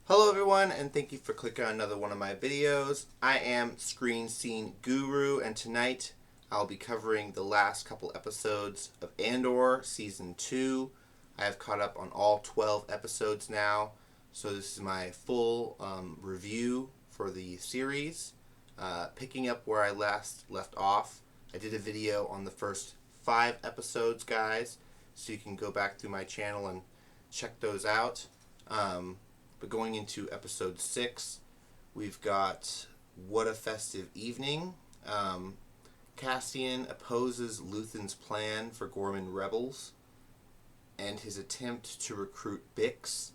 Hello everyone, and thank you for clicking on another one of my videos. I am Screen Scene Guru, and tonight I'll be covering the last couple episodes of ANDOR Season 2. I have caught up on all 12 episodes now, so this is my full review for the series. Picking up where I last left off, I did a video on the first 5 episodes, guys, so you can go back through my channel and check those out. But going into episode 6, we've got What a Festive Evening. Cassian opposes Luthen's plan for Gorman rebels and his attempt to recruit Bix.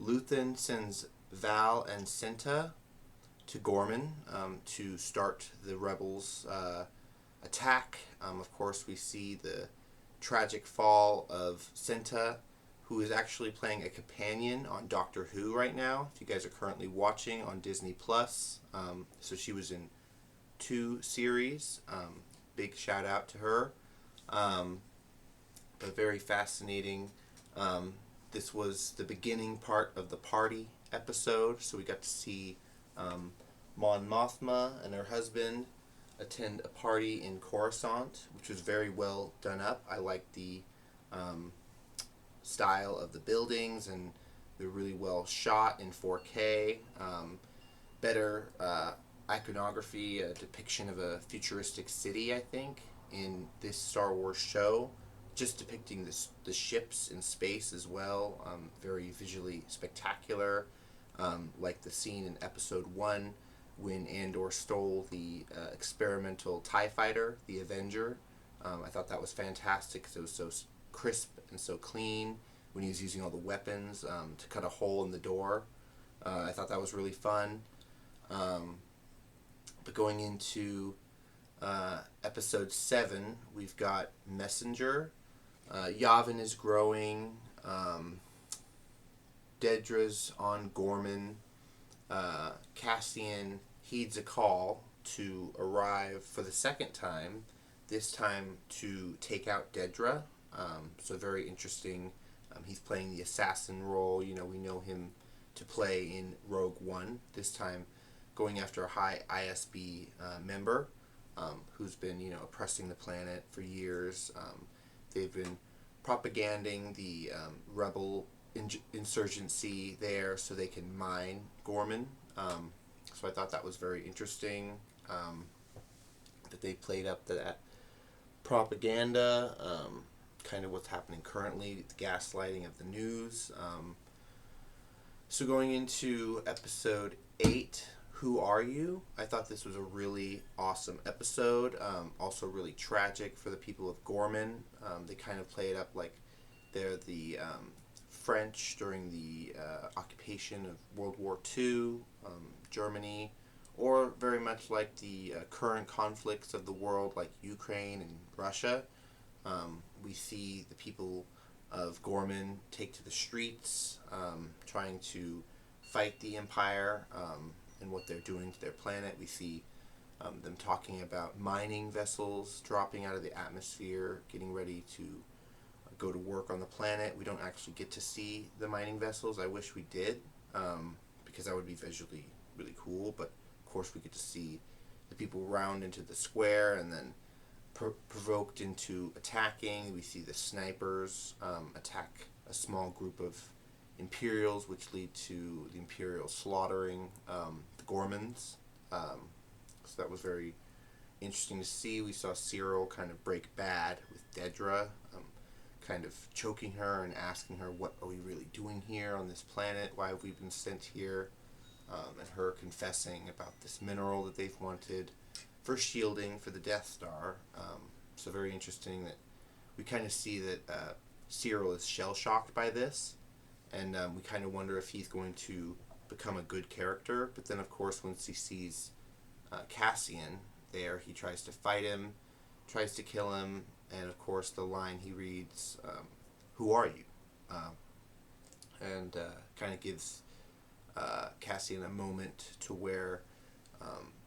Luthen sends Val and Cinta to Gorman to start the rebels' attack. Of course, we see the tragic fall of Cinta, who is actually playing a companion on Doctor Who right now, if you guys are currently watching on Disney+. So she was in 2 series. Big shout out to her. But very fascinating. This was the beginning part of the party episode, so we got to see Mon Mothma and her husband attend a party in Coruscant, which was very well done up. I liked the style of the buildings, and they're really well shot in 4K. Better iconography, a depiction of a futuristic city, I think, in this Star Wars show. Just depicting the ships in space as well. Very visually spectacular. Like the scene in Episode 1 when Andor stole the experimental TIE fighter, the Avenger. I thought that was fantastic because it was so crisp and so clean when he was using all the weapons to cut a hole in the door. I thought that was really fun. But going into episode 7, we've got Messenger. Yavin is growing. Dedra's on Gorman. Cassian heeds a call to arrive for the second time, this time to take out Dedra. So very interesting. He's playing the assassin role. You know, we know him to play in Rogue One. This time, going after a high ISB member who's been, oppressing the planet for years. They've been propaganding the rebel insurgency there so they can mine Gorman. So I thought that was very interesting that they played up to that propaganda. Kind of what's happening currently, the gaslighting of the news. So going into episode 8, Who Are You? I thought this was a really awesome episode. Also really tragic for the people of Gorman. They kind of play it up like they're the French during the occupation of World War II, Germany, or very much like the current conflicts of the world like Ukraine and Russia. We see the people of Gorman take to the streets, trying to fight the Empire and what they're doing to their planet. We see them talking about mining vessels dropping out of the atmosphere, getting ready to go to work on the planet. We don't actually get to see the mining vessels. I wish we did, because that would be visually really cool. But of course we get to see the people round into the square and then provoked into attacking. We see the snipers attack a small group of Imperials, which lead to the Imperials slaughtering the Gormans. So that was very interesting to see. We saw Cyril kind of break bad with Dedra, kind of choking her and asking her, what are we really doing here on this planet? Why have we been sent here? And her confessing about this mineral that they've wanted for shielding for the Death Star. So very interesting that we kind of see that Cyril is shell-shocked by this, and we kind of wonder if he's going to become a good character. But then, of course, once he sees Cassian there, he tries to fight him, tries to kill him, and of course the line he reads, who are you? And kind of gives Cassian a moment to where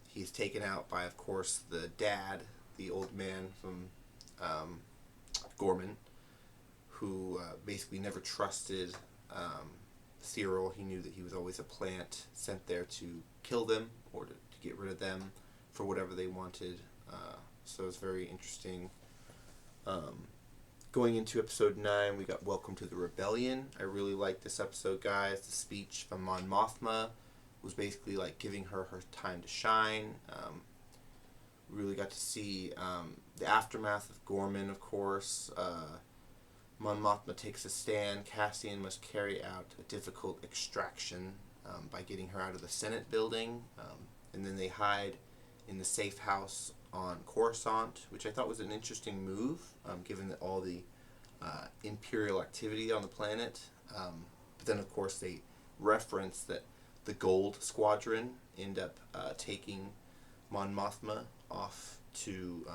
he's taken out by, of course, the dad, the old man from Gorman, who basically never trusted Cyril, he knew that he was always a plant sent there to kill them or to get rid of them for whatever they wanted. So it's very interesting. Going into episode 9, we got Welcome to the Rebellion. I really like this episode, guys. The speech from Mon Mothma was basically like giving her time to shine. We really got to see the aftermath of Gorman, of course. Mon Mothma takes a stand. Cassian must carry out a difficult extraction by getting her out of the Senate building. And then they hide in the safe house on Coruscant, which I thought was an interesting move, given that all the Imperial activity on the planet. But then, of course, they reference that the Gold Squadron end up taking Mon Mothma off to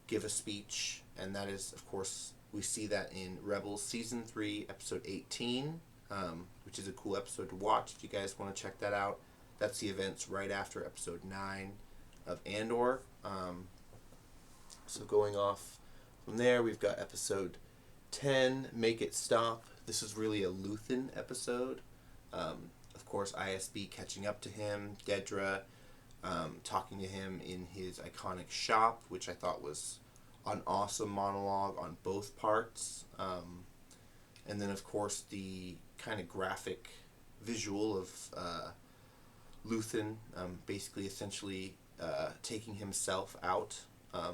give a speech, and that is, of course, we see that in Rebels Season 3, Episode 18, which is a cool episode to watch if you guys want to check that out. That's the events right after Episode 9 of ANDOR. So going off from there, we've got Episode 10, Make It Stop. This is really a Luthen episode. Of course, ISB catching up to him, Dedra talking to him in his iconic shop, which I thought was an awesome monologue on both parts. And then, of course, the kind of graphic visual of Luthen basically essentially taking himself out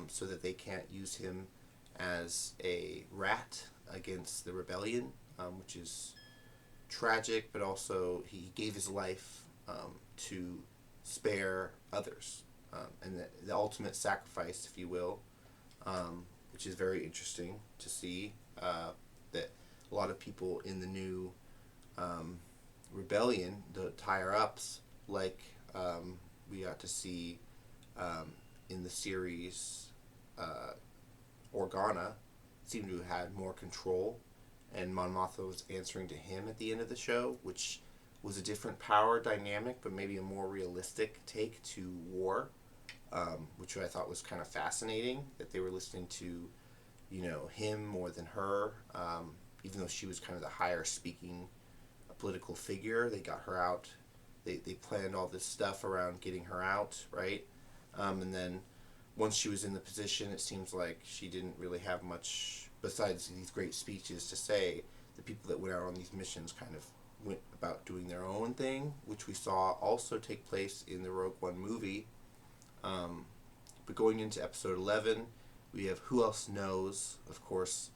so that they can't use him as a rat against the rebellion, which is tragic, but also he gave his life to spare others, and the ultimate sacrifice, if you will, which is very interesting to see that a lot of people in the new rebellion, the higher-ups, like we got to see in the series, Organa seemed to have had more control, and Mon Mothma was answering to him at the end of the show, which was a different power dynamic, but maybe a more realistic take to war, which I thought was kind of fascinating, that they were listening to, him more than her, even though she was kind of the higher speaking political figure. They got her out. They planned all this stuff around getting her out, right? And then once she was in the position, it seems like she didn't really have much besides these great speeches to say. The people that went out on these missions kind of went about doing their own thing, which we saw also take place in the Rogue One movie. But going into episode 11, we have Who Else Knows. Of course,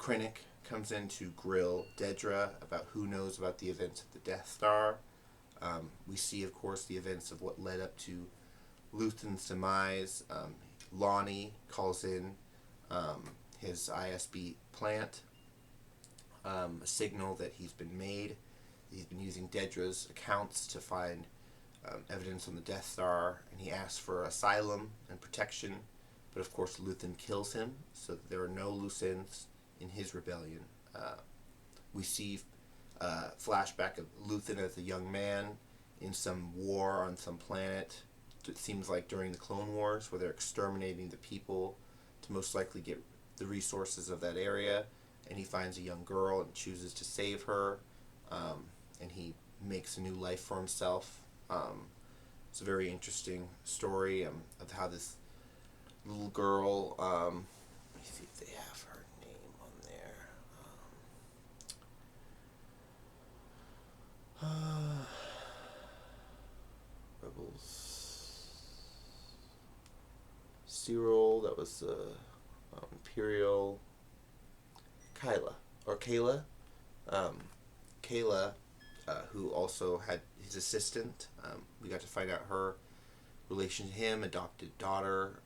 Krennic comes in to grill Dedra about who knows about the events of the Death Star. We see, of course, the events of what led up to Luthen's demise. Lonnie calls in his ISB plant, a signal that he's been made. He's been using Dedra's accounts to find evidence on the Death Star, and he asks for asylum and protection, but of course Luthen kills him, so that there are no loose ends in his rebellion. We see flashback of Luthen as a young man in some war on some planet. It seems like during the Clone Wars, where they're exterminating the people to most likely get the resources of that area, and he finds a young girl and chooses to save her, and he makes a new life for himself. It's a very interesting story of how this little girl, let me see if they have her name on there. Rebels. Cyril, that was Imperial. Kayla. Kayla, who also had his assistant. We got to find out her relation to him, adopted daughter,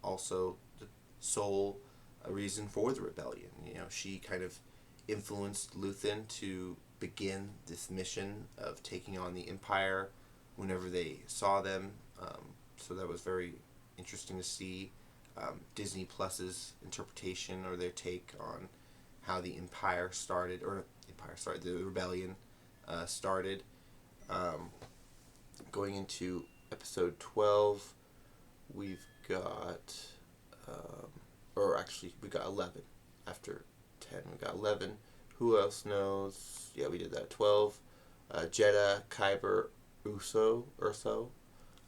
also the sole reason for the rebellion. She kind of influenced Luthen to begin this mission of taking on the Empire whenever they saw them. So that was very interesting to see. Disney Plus's interpretation or their take on how the Empire started, the rebellion started. Going into episode 12, we've got, we got 11. After 10, we got 11. Who else knows? Yeah, we did that. 12. Jeddah, Kyber, Urso.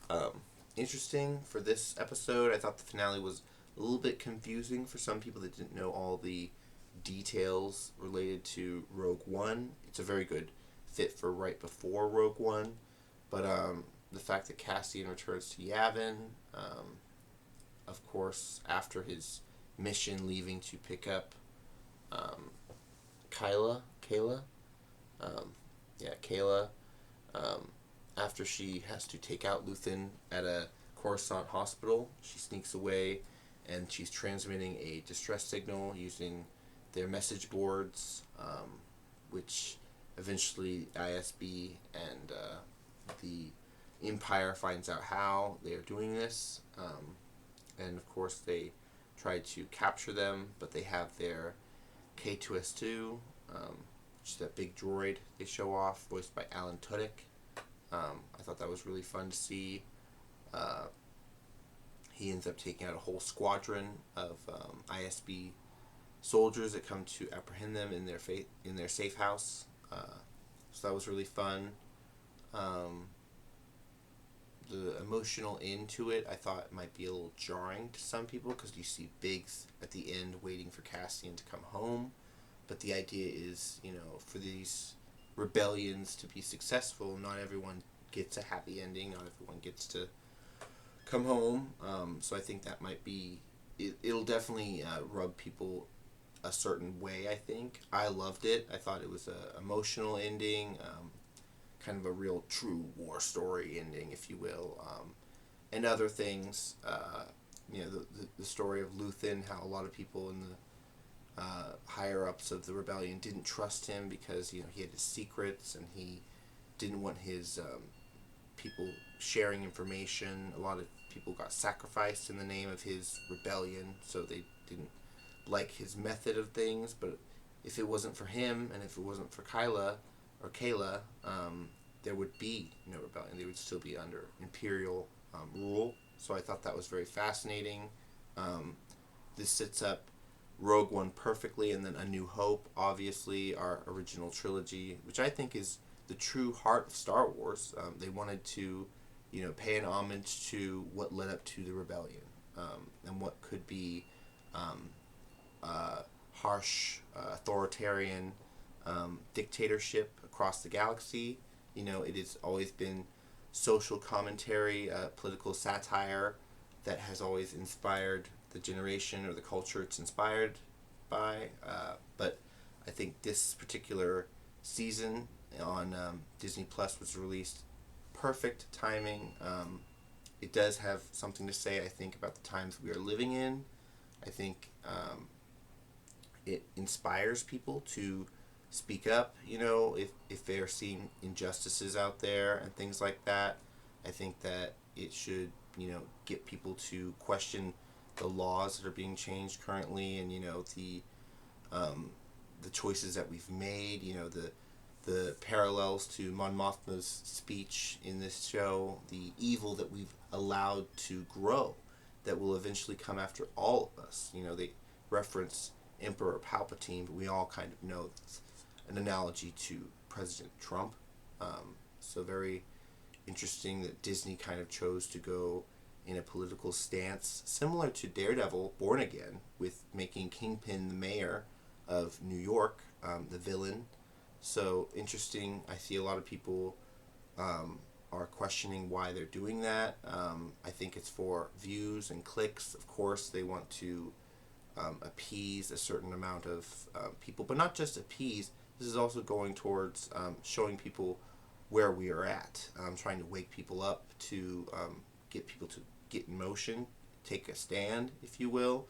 Um, Interesting for this episode. I thought the finale was a little bit confusing for some people that didn't know all the details related to Rogue One. It's a very good fit for right before Rogue One. But the fact that Cassian returns to Yavin, of course, after his mission leaving to pick up um, Kayla, um, Kayla, um, after she has to take out Luthen at a Coruscant hospital, she sneaks away and she's transmitting a distress signal using their message boards, which eventually ISB and the Empire finds out how they are doing this. And of course, they try to capture them, but they have their K2S2, which is that big droid they show off, voiced by Alan Tudyk. I thought that was really fun to see. Uh, he ends up taking out a whole squadron of ISB soldiers that come to apprehend them in their safe house. So that was really fun. Um, the emotional end to it, I thought might be a little jarring to some people because you see Biggs at the end waiting for Cassian to come home. But the idea is, for these rebellions to be successful, not everyone gets a happy ending. Not everyone gets to come home. So I think that might be. It'll definitely rub people a certain way. I think I loved it. I thought it was a emotional ending, kind of a real true war story ending, if you will, and other things. The story of Luthen, how a lot of people in the higher ups of the rebellion didn't trust him because he had his secrets and he didn't want his people sharing information. A lot of people got sacrificed in the name of his rebellion, so they didn't like his method of things. But if it wasn't for him and if it wasn't for Kayla, there would be no rebellion. They would still be under imperial rule. So I thought that was very fascinating. This sets up Rogue One perfectly, and then A New Hope, obviously, our original trilogy, which I think is the true heart of Star Wars. They wanted to, pay an homage to what led up to the rebellion, and what could be harsh, authoritarian dictatorship across the galaxy. It has always been social commentary, political satire that has always inspired the generation or the culture it's inspired by. But I think this particular season on Disney Plus was released perfect timing. It does have something to say, I think, about the times we are living in. I think it inspires people to speak up, if they're seeing injustices out there and things like that. I think that it should, get people to question the laws that are being changed currently, and the choices that we've made. The parallels to Mon Mothma's speech in this show, the evil that we've allowed to grow, that will eventually come after all of us. They reference Emperor Palpatine, but we all kind of know that's an analogy to President Trump. So very interesting that Disney kind of chose to go in a political stance similar to Daredevil Born Again, with making Kingpin the mayor of New York, the villain. So interesting. I see a lot of people are questioning why they're doing that. I think it's for views and clicks. Of course, they want to appease a certain amount of people, but not just appease. This is also going towards showing people where we are at, trying to wake people up to get people to get in motion, take a stand, if you will,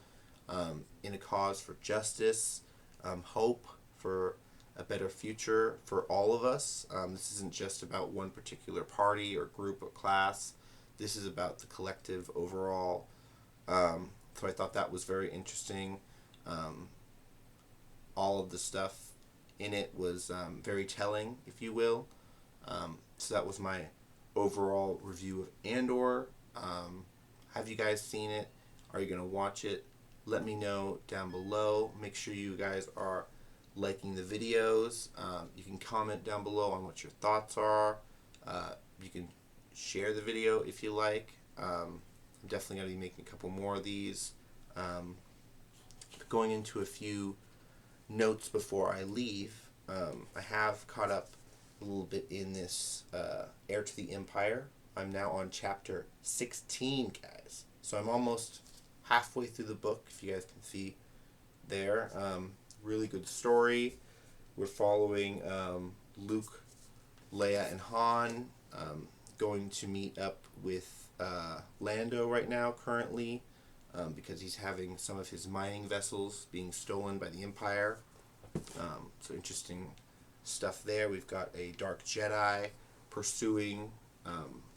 in a cause for justice, hope for a better future for all of us. This isn't just about one particular party or group or class. This is about the collective overall. So I thought that was very interesting. All of the stuff in it was very telling, if you will. So that was my overall review of Andor. Have you guys seen it? Are you going to watch it? Let me know down below. Make sure you guys are liking the videos. You can comment down below on what your thoughts are. You can share the video if you like. I'm definitely going to be making a couple more of these. Going into a few notes before I leave, I have caught up a little bit in this Heir to the Empire. I'm now on chapter 16, guys. So I'm almost halfway through the book, if you guys can see there. Really good story. We're following Luke, Leia, and Han, going to meet up with Lando right now currently, because he's having some of his mining vessels being stolen by the Empire. So interesting stuff there. We've got a Dark Jedi pursuing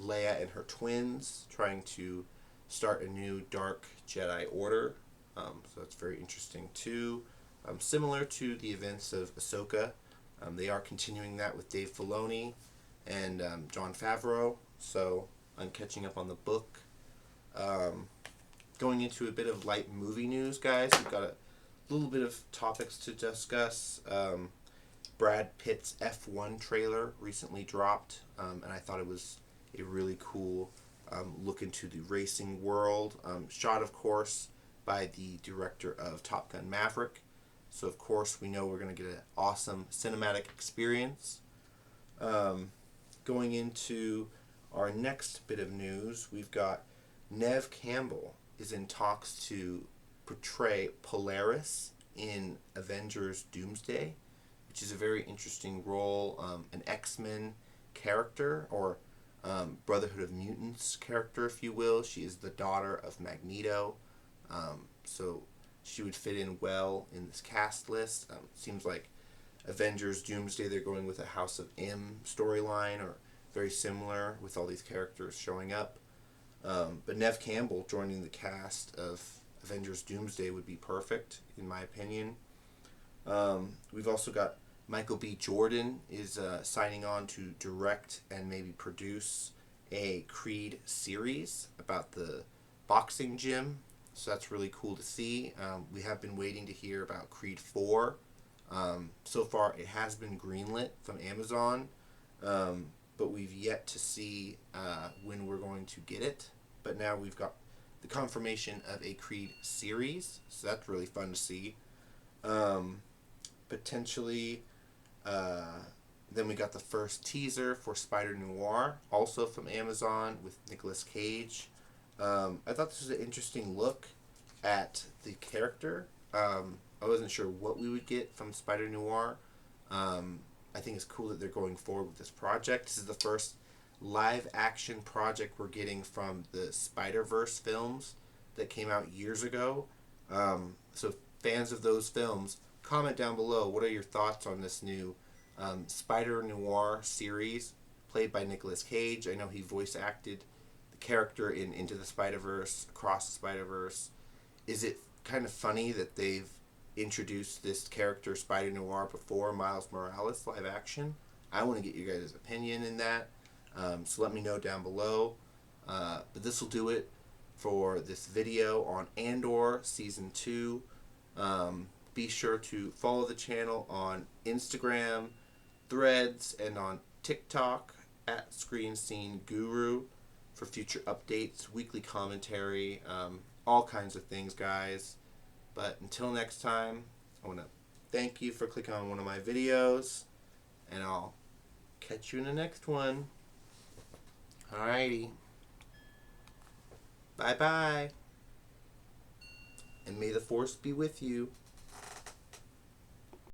Leia and her twins, trying to start a new Dark Jedi Order. So that's very interesting too. Similar to the events of Ahsoka, they are continuing that with Dave Filoni and Jon Favreau. So I'm catching up on the book. Going into a bit of light movie news, guys. We've got a little bit of topics to discuss. Brad Pitt's F1 trailer recently dropped, and I thought it was a really cool look into the racing world. Shot, of course, by the director of Top Gun Maverick. So, of course, we know we're going to get an awesome cinematic experience. Going into our next bit of news, we've got Neve Campbell is in talks to portray Polaris in Avengers Doomsday, which is a very interesting role, an X-Men character, or Brotherhood of Mutants character, if you will. She is the daughter of Magneto, so she would fit in well in this cast list. Seems like Avengers Doomsday, they're going with a House of M storyline, or very similar, with all these characters showing up. But Neve Campbell joining the cast of Avengers Doomsday would be perfect, in my opinion. We've also got Michael B. Jordan is signing on to direct and maybe produce a Creed series about the boxing gym. So that's really cool to see. We have been waiting to hear about Creed 4. So far, it has been greenlit from Amazon, but we've yet to see when we're going to get it. But now we've got the confirmation of a Creed series, so that's really fun to see. Potentially, then we got the first teaser for Spider Noir, also from Amazon, with Nicolas Cage. I thought this was an interesting look at the character. I wasn't sure what we would get from Spider Noir. I think it's cool that they're going forward with this project. This is the first live action project we're getting from the Spider-Verse films that came out years ago. So fans of those films, comment down below, what are your thoughts on this new Spider Noir series played by Nicolas Cage? I know he voice acted the character in Into the Spider-Verse, Across the Spider-Verse. Is it kind of funny that they've introduced this character, Spider Noir, before Miles Morales live action? I want to get you guys' opinion in that. So let me know down below. But this will do it for this video on Andor Season 2. Be sure to follow the channel on Instagram, Threads, and on TikTok at Screen Scene Guru for future updates, weekly commentary, all kinds of things, guys. But until next time, I want to thank you for clicking on one of my videos, and I'll catch you in the next one. Alrighty. Bye-bye. And may the Force be with you.